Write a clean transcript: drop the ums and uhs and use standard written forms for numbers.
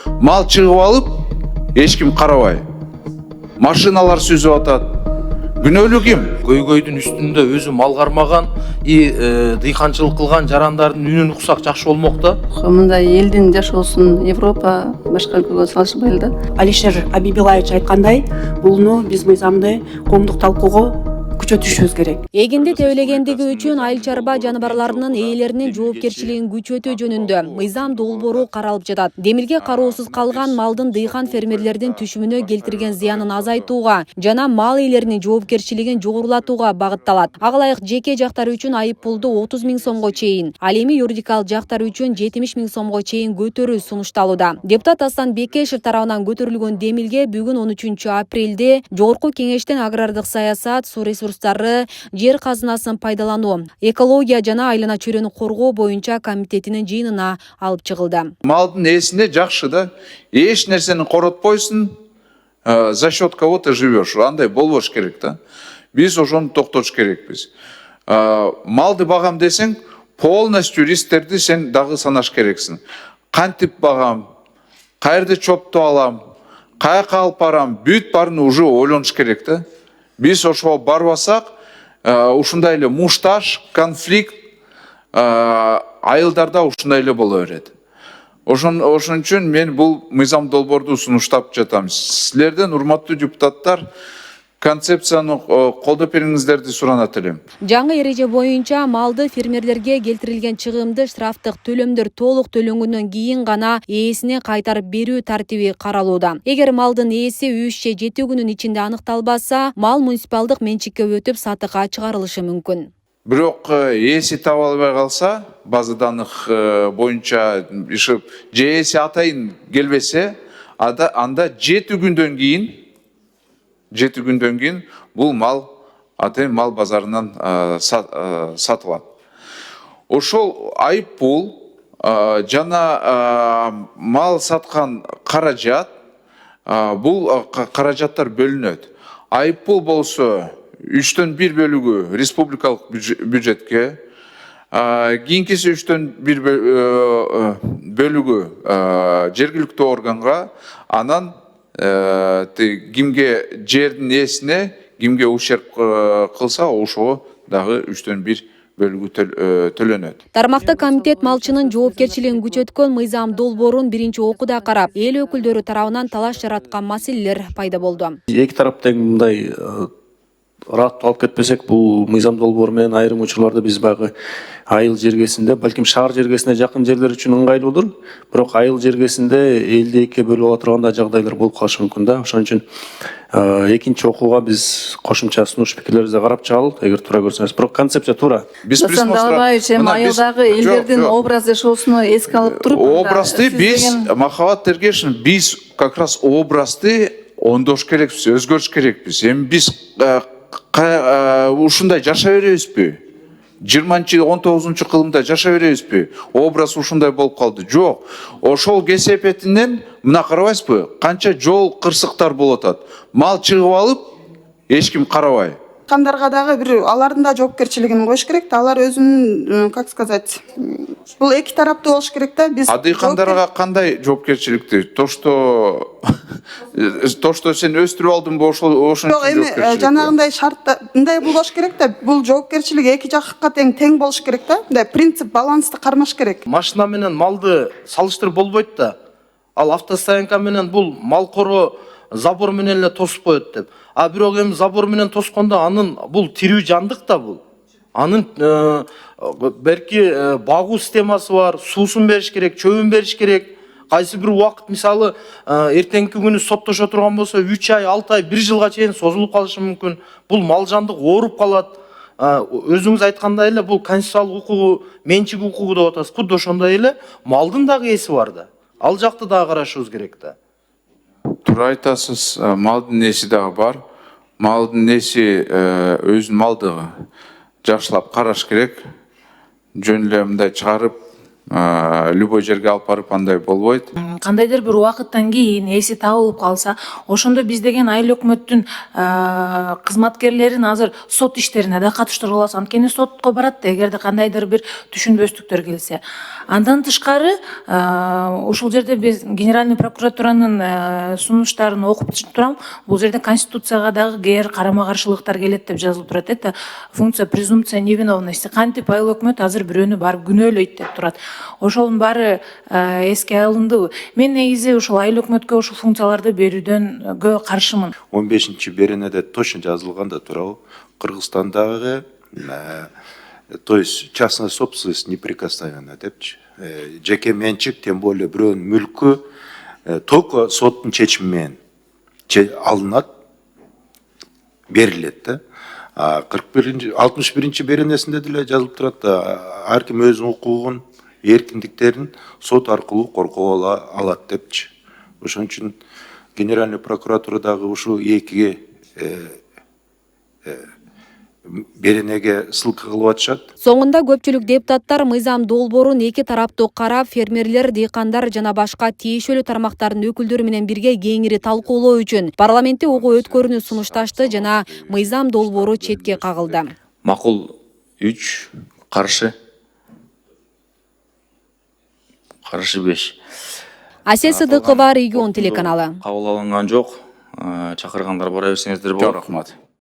Мал чыгып алып, ешким карабай. Машиналар сүзүп атат. Күнөөлүү ким? Көйгөйдүн үстүндө өзү мал кармаган дыйканчылык кылган жарандардын үнүн уксак жакшы болмок да. Мындай элдин жашоосун Европа башка өлкөгө салышпайлы да. Алишер Абибилаевич айткандай, булну биз мыйзамды коомдук талкууга күчөтүшүбүз керек. Эгинди тебелегендиги үчүн айыл чарба жаныбарларынын ээлеринин жоопкерчилигин күчөтүү жөнүндө мыйзам долбоору каралып жатат. Демилге кароосуз калган малдын дыйкан фермерлердин түшүмүнө келтирген зыянын азайтууга жана мал ээлеринин жоопкерчилигин жогорулатууга багытталат. Ага ылайык жеке жактар үчүн айып пулду 30 000 сомго чейин, ал эми юридикалык жактар үчүн 70 000 сомго чейин көтөрүү сунушталууда. Депутат Асан Бекешев тарабынан көтөрүлгөн демилге бүгүн 13 апрелде Жогорку Кеңештен агрардык саясат, суу ресурстары, жер казынасын пайдалануу, экология жана айлана чөйрөнү коргоо боюнча комитетинин жыйынына алып чыгылды. Малдын ээсине жакшы да, эч нерсени коротпойсуң, за счет кого ты живешь, андай болбош керек да. Биз ошону токтотуш керекпиз. Малды багам десең, полностью рисктерди сен дагы санаш керексиң. Кантип багам, каерде чоптоп алам, каяка алып барам, бүт баарын уже ойлонуш керек да. Биз ошого барбасак, ушундай эле мушташ, конфликт айылдарда ушундай эле боло берет. Ошон үчүн мен бул мыйзам долбоорду сунуштап жатам. Силерден, урматтуу депутаттар, концепцияны колдоп бериңиздерди суранат элем. Жаңы эреже боюнча малды фермерлерге келтирилген чыгымды штрафтык төлөмдөр толук төлөнгөндөн кийин гана ээсине кайтарып берүү тартиби каралууда. Эгер малдын ээси 3 же 7 күнүн ичинде аныкталбаса, мал муниципалдык менчикке өтүп сатыкка чыгарылышы мүмкүн. Бирок ээси таба албай калса, база данных боюнча же ээси атайын келбесе, анда 7 күндөн кийин бул мал атайын мал базарынан сатылат. Ошол айып пул жана мал саткан каражат, бул каражаттар бөлүнөт. Айып пул болсо 3/1 бөлүгү республикалык бюджетке, кийинкиси 3/1 бөлүгү жергиликтүү органга, анан кимге жердин ээсине, кимге ущерб кылса, ошого дагы 3/1 бөлүгү төлөнөт. Тармакта комитет малчынын жоопкерчилигин күчөткөн мыйзам долбоорун биринчи окууда карап, эл өкүлдөрү тарабынан талаш жараткан маселелер пайда болду. Эки тараптан мындай раат алып кетпесек, бул мыйзам долбоору менен айрым учурларда биз баягы айыл жергесинде, балким шаар жергесине жакын жерлер үчүн ыңгайлуудур, бирок айыл жергесинде элди экиге бөлүп ала турган жагдайлар болуп калышы мүмкүн да. Ошон үчүн экинчи окууга биз кошумча сунуш пикирлерибизди карап чыгалып, эгер туура көрсөңүз. Бирок концепция туура. Асан Далабаевич эми айылдагы элдердин образ жашоосуну эске алып туруп, образды биз, Махабат Тергешин, биз как раз образды оңдош керекпиз, өзгөртүш керекпиз. Эми биз ушундай жашай беребизби? 19 кылымда жашай беребизби? Образ ушундай болуп калды. Жок. Ошол кесепетинен мына карабайсызбы? Канча жол кырсыктар болуп атат. Мал чыгып алып, эчким карабай. Кандарга дагы бир алардын да жоопкерчилигин коюш керек да. Алар өзүнүн, как сказать, бул эки тараптуу болуш керек да. Биз Дыйкандарга кандай жоопкерчиликти? То, что сен өстүрүп алдыңбы, ошон эми жанагындай шартта мындай болуш керек да. Бул жоопкерчилик эки жакка тең болуш керек да. Мындай принцип, балансты кармаш керек. Машина менен малды салыштырып болбойт да. Ал автостоянка менен бул мал короо забор менен эле тосуп коет деп. А бирок эми забор менен тоскондо анын бул тирүү жандык да бул. Анын берки багуу системасы бар, суусун бериш керек, чөбүн бериш керек. Кайсы бир убакыт, мисалы, эртеңки күнү соттошо турган болсо 3 ай, 6 ай, 1 жылга чейин созулуп калышы мүмкүн. Бул мал жандык ооруп калат. Өзүңүз айткандай эле бул конституциялык укугу, менчик укугу деп атасыз. Кудда ошондой эле малдын дагы эси бар да. Ал жакты дагы карашыбыз керек да. Туура айтасыз, малдын эси дагы бар. Малдын эси өзүнүн малдыгы жакшылап караш керек. Жөн эле мындай чыгарып, любой жерге алып барып андай болбойт. Кандайдыр бир убакыттан кийин эси табылып калса, ошондо биз деген айыл өкмөттүн кызматкерлерин азыр сот иштерине да катыштырып алабыз. Анткени сотко барат да, эгерде кандайдыр бир түшүнбөстүктөр келсе. Андан тышкары ушул жерде биз Генеральный прокуратуранын сунуштарын окуп турам. Бул жерде Конституцияга дагы кээ бир карама-каршылыктар келет деп жазылып турат. Это функция презумпция невиновности. Кантип айыл өкмөт азыр бирөөнү барып күнөөлөйт деп турат. Ошонун баары эске алындыбы? Мен негизи ушул айыл өкмөткө ушул функцияларды берүүдөнгө каршымын. 15-чи беренеде точно жазылган да турабы? Кыргызстандагы то есть частная собственность неприкосновенна депчи. Жеке менчик, тем более бирөөнүн мүлкү только соттун чечими менен алынат, берилет да. 61-чи беренесинде деле жазылып турат, ар ким өзүнүн укугун, эркиндиктерин сот аркылуу коркоо алат депчи. Ошон үчүн Генеральный прокуратура дагы ушул экиге беренеге ссылка кылып атышат. Соңында көпчүлүк депутаттар мыйзам долбоорун эки тараптуу карап, фермерлер, дыйкандар жана башка тиешелүү тармактардын өкүлдөрү менен бирге кеңири талкуулоо үчүн парламентте ого өткөрүүнү сунушташты жана мыйзам долбоору четке кагылды. Макул 3, каршы 5. Асия Сыдыкова, Регион телеканалы. Кабыл алынган жок. Чакыргандар бара берсеңиздер болот. Рахмат.